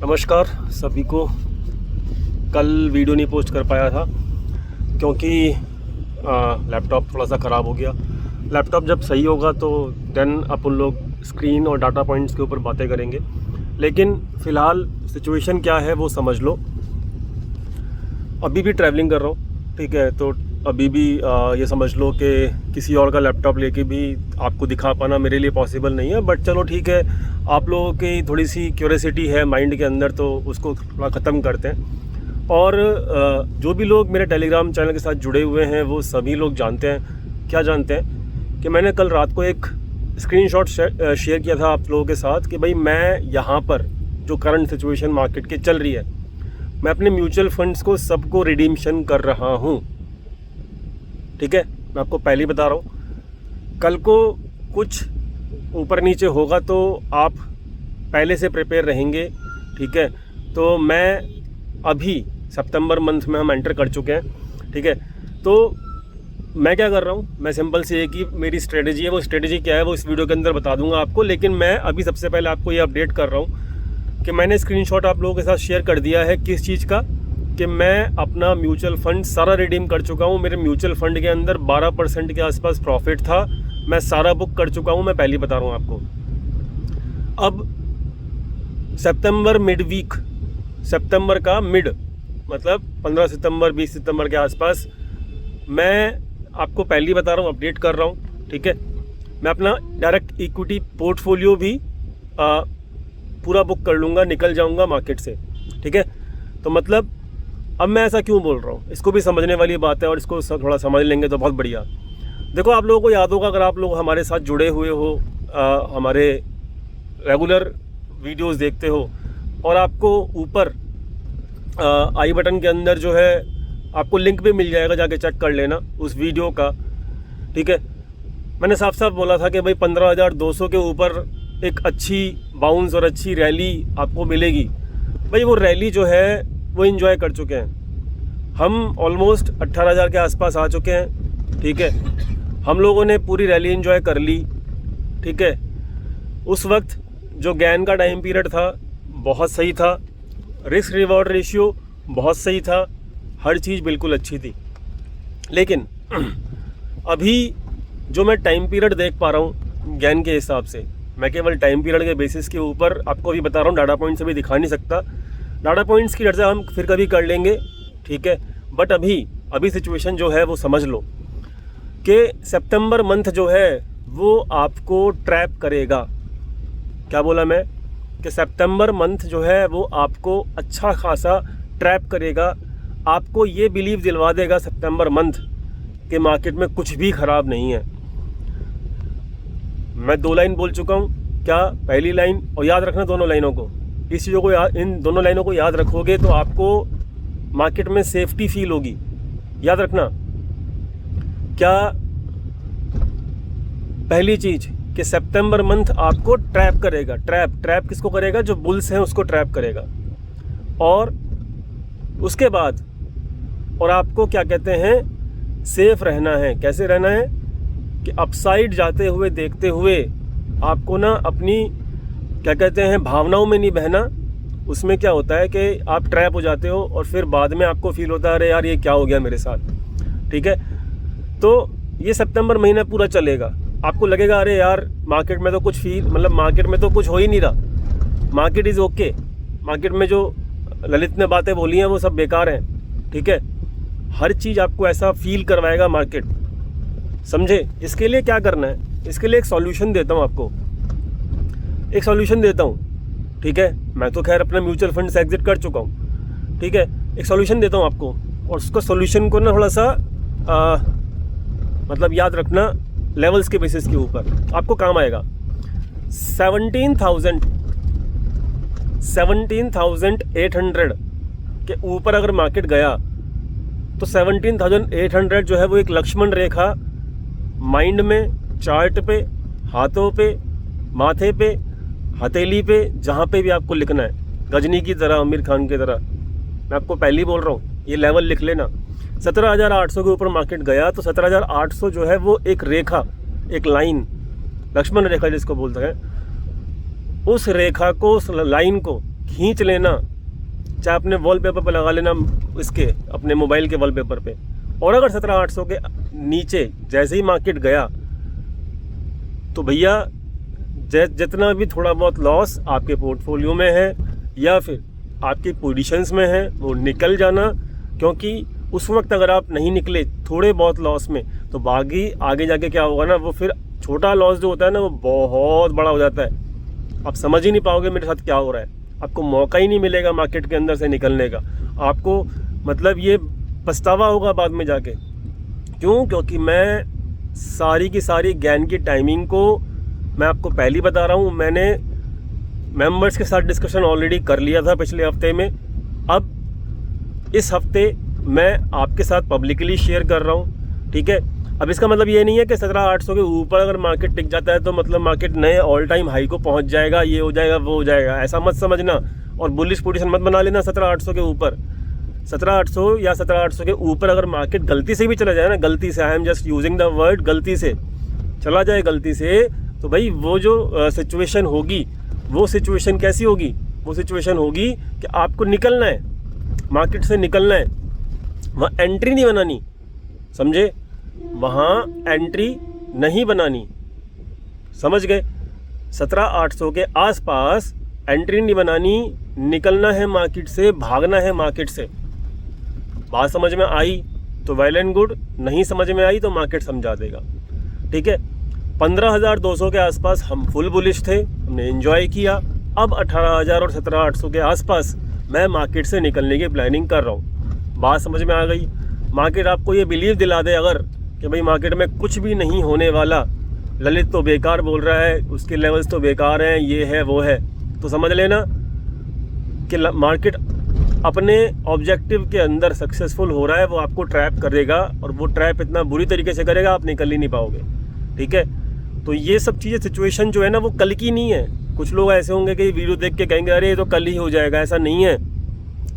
नमस्कार सभी को। कल वीडियो नहीं पोस्ट कर पाया था क्योंकि लैपटॉप थोड़ा सा ख़राब हो गया। लैपटॉप जब सही होगा तो देन अपन लोग स्क्रीन और डाटा पॉइंट्स के ऊपर बातें करेंगे, लेकिन फ़िलहाल सिचुएशन क्या है वो समझ लो। अभी भी ट्रैवलिंग कर रहा हूँ, ठीक है, तो अभी भी ये समझ लो कि किसी और का लैपटॉप लेके भी आपको दिखा पाना मेरे लिए पॉसिबल नहीं है। बट चलो ठीक है, आप लोगों की थोड़ी सी क्यूरियोसिटी है माइंड के अंदर, तो उसको थोड़ा ख़त्म करते हैं। और जो भी लोग मेरे टेलीग्राम चैनल के साथ जुड़े हुए हैं वो सभी लोग जानते हैं, क्या जानते हैं कि मैंने कल रात को एक स्क्रीनशॉट शेयर किया था आप लोगों के साथ कि भाई मैं यहाँ पर जो करंट सिचुएशन मार्केट की चल रही है, मैं अपने म्यूचुअल फंड्स को सबको रिडीम्शन कर रहा हूँ। ठीक है, मैं आपको पहले ही बता रहा हूँ, कल को कुछ ऊपर नीचे होगा तो आप पहले से प्रिपेयर रहेंगे। ठीक है, तो मैं अभी सितंबर मंथ में हम एंटर कर चुके हैं। ठीक है, तो मैं क्या कर रहा हूँ, मैं सिंपल से एक ही मेरी स्ट्रेटजी है, वो स्ट्रेटजी क्या है वो इस वीडियो के अंदर बता दूंगा आपको। लेकिन मैं अभी सबसे पहले आपको ये अपडेट कर रहा हूँ कि मैंने स्क्रीनशॉट आप लोगों के साथ शेयर कर दिया है किस चीज़ का, कि मैं अपना म्यूचुअल फंड सारा रिडीम कर चुका हूँ। मेरे म्यूचुअल फंड के अंदर 12% के आसपास प्रॉफिट था, मैं सारा बुक कर चुका हूँ। मैं पहले बता रहा हूँ आपको। अब सितंबर मिड वीक, सितंबर का मिड मतलब 15 सितंबर 20 सितंबर के आसपास मैं आपको पहले ही बता रहा हूँ, अपडेट कर रहा हूँ। ठीक है, मैं अपना डायरेक्ट इक्विटी पोर्टफोलियो भी पूरा बुक कर लूँगा, निकल जाऊँगा मार्केट से। ठीक है, तो मतलब अब मैं ऐसा क्यों बोल रहा हूँ, इसको भी समझने वाली बात है और इसको थोड़ा समझ लेंगे तो बहुत बढ़िया। देखो, आप लोगों को याद होगा, अगर आप लोग हमारे साथ जुड़े हुए हो, हमारे रेगुलर वीडियोस देखते हो, और आपको ऊपर आई बटन के अंदर जो है आपको लिंक भी मिल जाएगा, जाके चेक कर लेना उस वीडियो का। ठीक है, मैंने साफ साफ बोला था कि भाई 15,200 के ऊपर एक अच्छी बाउंस और अच्छी रैली आपको मिलेगी। भाई वो रैली जो है वो एंजॉय कर चुके हैं हम, ऑलमोस्ट 18,000 के आसपास आ चुके हैं। ठीक है, हम लोगों ने पूरी रैली एंजॉय कर ली। ठीक है, उस वक्त जो गैन का टाइम पीरियड था बहुत सही था, रिस्क रिवॉर्ड रेशियो बहुत सही था, हर चीज़ बिल्कुल अच्छी थी। लेकिन अभी जो मैं टाइम पीरियड देख पा रहा हूँ गैन के हिसाब से, मैं केवल टाइम पीरियड के बेसिस के ऊपर आपको अभी बता रहा हूँ, डाटा पॉइंट्स अभी दिखा नहीं सकता। डाटा पॉइंट्स की चर्चा हम फिर कभी कर लेंगे। ठीक है, बट अभी सिचुएशन जो है वो समझ लो कि सितंबर मंथ जो है वो आपको ट्रैप करेगा। क्या बोला मैं, कि सितंबर मंथ जो है वो आपको अच्छा खासा ट्रैप करेगा। आपको ये बिलीव दिलवा देगा सितंबर मंथ कि मार्केट में कुछ भी ख़राब नहीं है। मैं 2 लाइन बोल चुका हूँ, क्या, पहली लाइन, और याद रखना दोनों लाइनों को, इस चीज़ों को इन दोनों लाइनों को याद रखोगे तो आपको मार्केट में सेफ्टी फील होगी। याद रखना, क्या, पहली चीज़ कि सितंबर मंथ आपको ट्रैप करेगा। ट्रैप किसको करेगा, जो बुल्स हैं उसको ट्रैप करेगा। और उसके बाद और आपको क्या कहते हैं, सेफ रहना है। कैसे रहना है कि अपसाइड जाते हुए देखते हुए आपको ना अपनी क्या कहते हैं भावनाओं में नहीं बहना। उसमें क्या होता है कि आप ट्रैप हो जाते हो और फिर बाद में आपको फील होता है अरे यार ये क्या हो गया मेरे साथ। ठीक है, तो ये सितंबर महीना पूरा चलेगा, आपको लगेगा अरे यार मार्केट में तो कुछ मार्केट में तो कुछ हो ही नहीं रहा, मार्केट इज़ ओके, मार्केट में जो ललित ने बातें बोली हैं वो सब बेकार हैं। ठीक है, हर चीज़ आपको ऐसा फील करवाएगा मार्केट, समझे। इसके लिए क्या करना है, इसके लिए एक सॉल्यूशन देता हूँ आपको, एक सॉल्यूशन देता हूँ। ठीक है, मैं तो खैर अपना म्यूचुअल फंड से एग्जिट कर चुका हूँ। ठीक है, एक सॉल्यूशन देता हूँ आपको, और उसका सॉल्यूशन को ना थोड़ा सा मतलब याद रखना, लेवल्स के बेसिस के ऊपर आपको काम आएगा। 17,800 के ऊपर अगर मार्केट गया तो 17,800 जो है वो एक लक्ष्मण रेखा माइंड में, चार्ट पे, हाथों पे, माथे पे, हथेली पे, जहाँ पे भी आपको लिखना है, गजनी की तरह, आमिर खान की तरह। मैं आपको पहले ही बोल रहा हूँ, ये लेवल लिख लेना। 17,800 के ऊपर मार्केट गया तो 17,800 जो है वो एक रेखा, एक लाइन, लक्ष्मण रेखा जिसको बोलते हैं, उस रेखा को, उस लाइन को खींच लेना, चाहे अपने वॉलपेपर पर लगा लेना, इसके अपने मोबाइल के वॉलपेपर पे। और अगर 17,800 के नीचे जैसे ही मार्केट गया तो भैया जितना भी थोड़ा बहुत लॉस आपके पोर्टफोलियो में है या फिर आपकी पोजीशंस में है वो निकल जाना, क्योंकि उस वक्त अगर आप नहीं निकले थोड़े बहुत लॉस में तो बाकी आगे जाके क्या होगा ना, वो फिर छोटा लॉस जो होता है ना वो बहुत बड़ा हो जाता है। आप समझ ही नहीं पाओगे मेरे साथ क्या हो रहा है, आपको मौका ही नहीं मिलेगा मार्केट के अंदर से निकलने का। आपको मतलब ये पछतावा होगा बाद में जाके। क्यों? क्योंकि मैं सारी की सारी ज्ञान की टाइमिंग को मैं आपको पहले ही बता रहा हूँ। मैंने मेंबर्स के साथ डिस्कशन ऑलरेडी कर लिया था पिछले हफ्ते में। अब इस हफ्ते मैं आपके साथ पब्लिकली शेयर कर रहा हूँ, ठीक है। अब इसका मतलब ये नहीं है कि 17,800 के ऊपर अगर मार्केट टिक जाता है तो मतलब मार्केट नए ऑल टाइम हाई को पहुँच जाएगा, ये हो जाएगा वो हो जाएगा, ऐसा मत समझना। और बुलिश पोजीशन मत बना लेना 17,800 के ऊपर। 17,800 या 17,800 के ऊपर अगर मार्केट गलती से भी चला जाए ना, गलती से, I am just using the word गलती से चला जाए गलती से, तो भाई वो जो सिचुएशन होगी वो सिचुएशन कैसी होगी? वो सिचुएशन होगी कि आपको निकलना है, मार्केट से निकलना है, वहाँ एंट्री नहीं बनानी, समझे? वहाँ एंट्री नहीं बनानी, समझ गए? 17,800 के आसपास एंट्री नहीं बनानी, निकलना है मार्केट से, भागना है मार्केट से। बात समझ में आई तो वेल एंड गुड, नहीं समझ में आई तो मार्केट समझा देगा, ठीक है। 15,200 के आसपास हम फुल बुलिश थे, हमने एंजॉय किया। अब 18,000 और 17,800 के आसपास मैं मार्केट से निकलने की प्लानिंग कर रहा हूँ। बात समझ में आ गई? मार्केट आपको ये बिलीव दिला दे अगर कि भाई मार्केट में कुछ भी नहीं होने वाला, ललित तो बेकार बोल रहा है, उसके लेवल्स तो बेकार हैं, ये है वो है, तो समझ लेना कि मार्केट अपने ऑब्जेक्टिव के अंदर सक्सेसफुल हो रहा है। वो आपको ट्रैप करेगा और वो ट्रैप इतना बुरी तरीके से करेगा आप निकल ही नहीं पाओगे, ठीक है। तो ये सब चीज़ें, सिचुएशन जो है ना वो कल की नहीं है। कुछ लोग ऐसे होंगे कि वीडियो देख के कहेंगे अरे ये तो कल ही हो जाएगा, ऐसा नहीं है।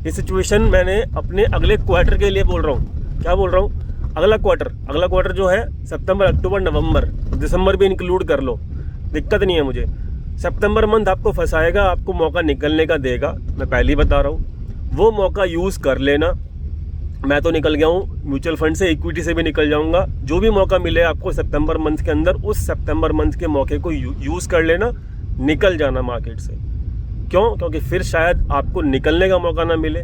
ये सिचुएशन मैंने अपने अगले क्वार्टर के लिए बोल रहा हूँ। क्या बोल रहा हूँ? अगला क्वार्टर जो है सितंबर, अक्टूबर, नवंबर, दिसंबर भी इंक्लूड कर लो, दिक्कत नहीं है मुझे। सितंबर मंथ आपको फंसाएगा, आपको मौका निकलने का देगा, मैं पहले ही बता रहा हूँ। वो मौका यूज़ कर लेना। मैं तो निकल गया हूँ म्यूचुअल फंड से, इक्विटी से भी निकल जाऊँगा। जो भी मौका मिले आपको सितंबर मंथ के अंदर, उस सितंबर मंथ के मौके को यूज़ कर लेना, निकल जाना मार्केट से। क्यों? क्योंकि फिर शायद आपको निकलने का मौका ना मिले।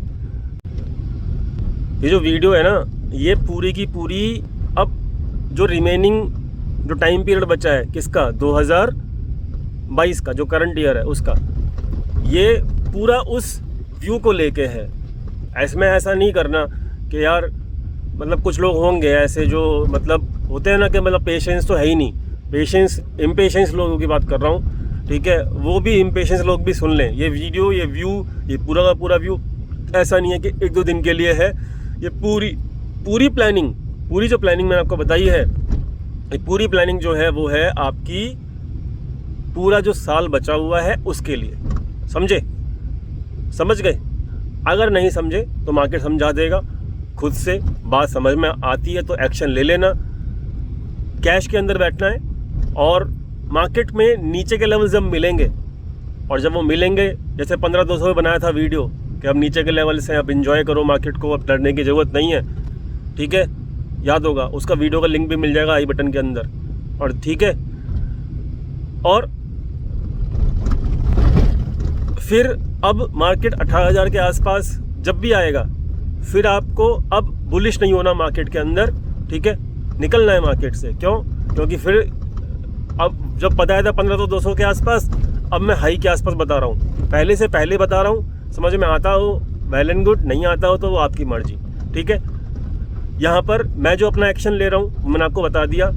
ये जो वीडियो है ना, ये पूरी की पूरी अब जो रिमेनिंग जो टाइम पीरियड बचा है किसका, 2022 का, जो करंट ईयर है उसका, ये पूरा उस व्यू को लेके है। इसमें ऐसा नहीं करना कि यार मतलब कुछ लोग होंगे ऐसे जो मतलब होते हैं ना कि मतलब पेशेंस तो है ही नहीं, पेशेंस, इम्पेशेंस लोगों की बात कर रहा हूँ, ठीक है। वो भी इम्पेशेंस लोग भी सुन लें। ये वीडियो, ये व्यू, ये पूरा का पूरा व्यू ऐसा नहीं है कि 1-2 दिन के लिए है। ये पूरी प्लानिंग, पूरी जो प्लानिंग मैंने आपको बताई है, ये पूरी प्लानिंग जो है वो है आपकी पूरा जो साल बचा हुआ है उसके लिए। समझे? समझ गए? अगर नहीं समझे तो मार्केट समझा देगा खुद से। बात समझ में आती है तो एक्शन ले लेना। कैश के अंदर बैठना है और मार्केट में नीचे के लेवल जब मिलेंगे, और जब वो मिलेंगे, जैसे 15,200 में बनाया था वीडियो कि अब नीचे के लेवल से अब एंजॉय करो मार्केट को, अब डरने की ज़रूरत नहीं है, ठीक है। याद होगा, उसका वीडियो का लिंक भी मिल जाएगा आई बटन के अंदर, और ठीक है। और फिर अब मार्केट 18,000 के आसपास जब भी आएगा, फिर आपको अब बुलिश नहीं होना मार्केट के अंदर, ठीक है। निकलना है मार्केट से। क्यों? क्योंकि फिर अब जब बताया था 15,200 के आसपास, अब मैं हाई के आसपास बता रहा हूँ, पहले से पहले बता रहा हूँ। समझ में आता हो वेल एंड गुड, नहीं आता हो तो वो आपकी मर्जी, ठीक है। यहाँ पर मैं जो अपना एक्शन ले रहा हूँ मैंने आपको बता दिया।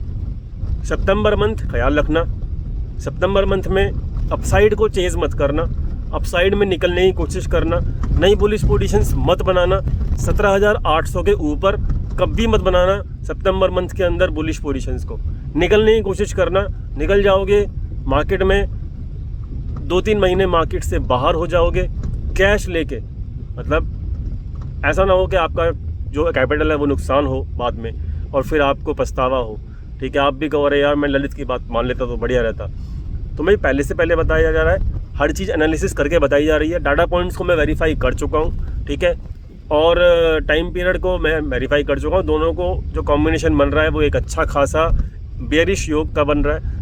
सितंबर मंथ ख्याल रखना, सितंबर मंथ में अपसाइड को चेज मत करना, अपसाइड में निकलने की कोशिश करना, नई बुलिश पोजीशंस मत बनाना। 17,800 के ऊपर कभी मत बनाना सितंबर मंथ के अंदर बुलिश पोजीशंस को। निकलने की कोशिश करना, निकल जाओगे मार्केट में, 2-3 महीने मार्केट से बाहर हो जाओगे कैश लेके। मतलब ऐसा ना हो कि आपका जो कैपिटल है वो नुकसान हो बाद में और फिर आपको पछतावा हो, ठीक है। आप भी कहो अरे यार मैं ललित की बात मान लेता तो बढ़िया रहता। तो मैं पहले से पहले बताया जा रहा है, हर चीज़ एनालिसिस करके बताई जा रही है। डाटा पॉइंट्स को मैं वेरीफाई कर चुका हूँ, ठीक है, और टाइम पीरियड को मैं वेरीफाई कर चुका हूँ। दोनों को जो कॉम्बिनेशन बन रहा है वो एक अच्छा खासा बेरिश योग का बन रहा है।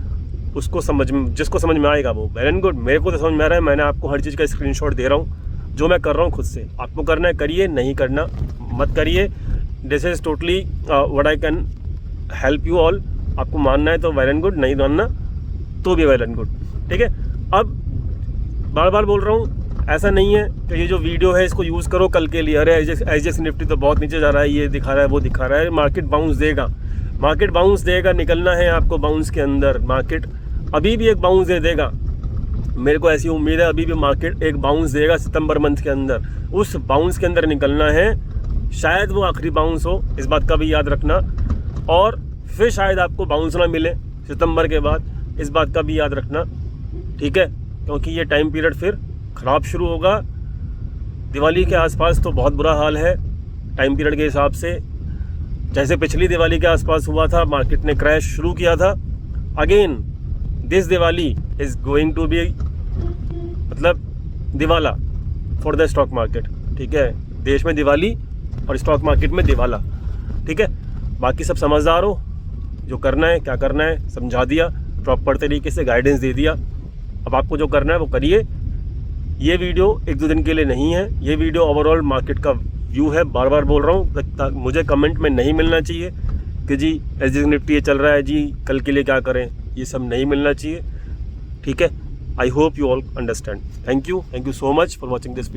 उसको जिसको समझ में आएगा वो वेल एंड गुड। मेरे को तो समझ में आ रहा है, मैंने आपको हर चीज़ का स्क्रीनशॉट दे रहा हूँ, जो मैं कर रहा हूँ खुद से। आपको करना है करिए, नहीं करना मत करिए। This is totally what I can help you all. आपको मानना है तो वेल एंड गुड, नहीं मानना तो भी वेल एंड गुड, ठीक है। अब बार बार बोल रहा हूँ, ऐसा नहीं है कि ये जो वीडियो है इसको यूज़ करो कल के लिए। अरे एसजीएक्स निफ्टी तो बहुत नीचे जा रहा है, ये दिखा रहा है, वो दिखा रहा है। मार्केट बाउंस देगा, मार्केट बाउंस देगा, निकलना है आपको बाउंस के अंदर। मार्केट अभी भी एक बाउंस दे देगा, मेरे को ऐसी उम्मीद है। अभी भी मार्केट एक बाउंस देगा सितंबर मंथ के अंदर। उस बाउंस के अंदर निकलना है, शायद वो आखिरी बाउंस हो, इस बात का भी याद रखना। और फिर शायद आपको बाउंस ना मिले सितंबर के बाद, इस बात का भी याद रखना, ठीक है, क्योंकि ये टाइम पीरियड फिर ख़राब शुरू होगा। दिवाली के आसपास तो बहुत बुरा हाल है टाइम पीरियड के हिसाब से। जैसे पिछली दिवाली के आसपास हुआ था, मार्केट ने क्रैश शुरू किया था। Again this Diwali is going to be मतलब दिवाला फॉर द स्टॉक मार्केट, ठीक है। देश में दिवाली और स्टॉक मार्केट में दिवाला, ठीक है। बाकी सब समझदार हो, जो करना है क्या करना है समझा दिया, प्रॉपर तरीके से गाइडेंस दे दिया। अब आपको जो करना है वो करिए। ये वीडियो एक दो दिन के लिए नहीं है, ये वीडियो ओवरऑल मार्केट का व्यू है। बार बार बोल रहा हूँ, मुझे कमेंट में नहीं मिलना चाहिए कि जी एसजीएक्स निफ्टी ये चल रहा है जी, कल के लिए क्या करें, ये सब नहीं मिलना चाहिए, ठीक है। I hope you all understand. Thank you so much for watching this video.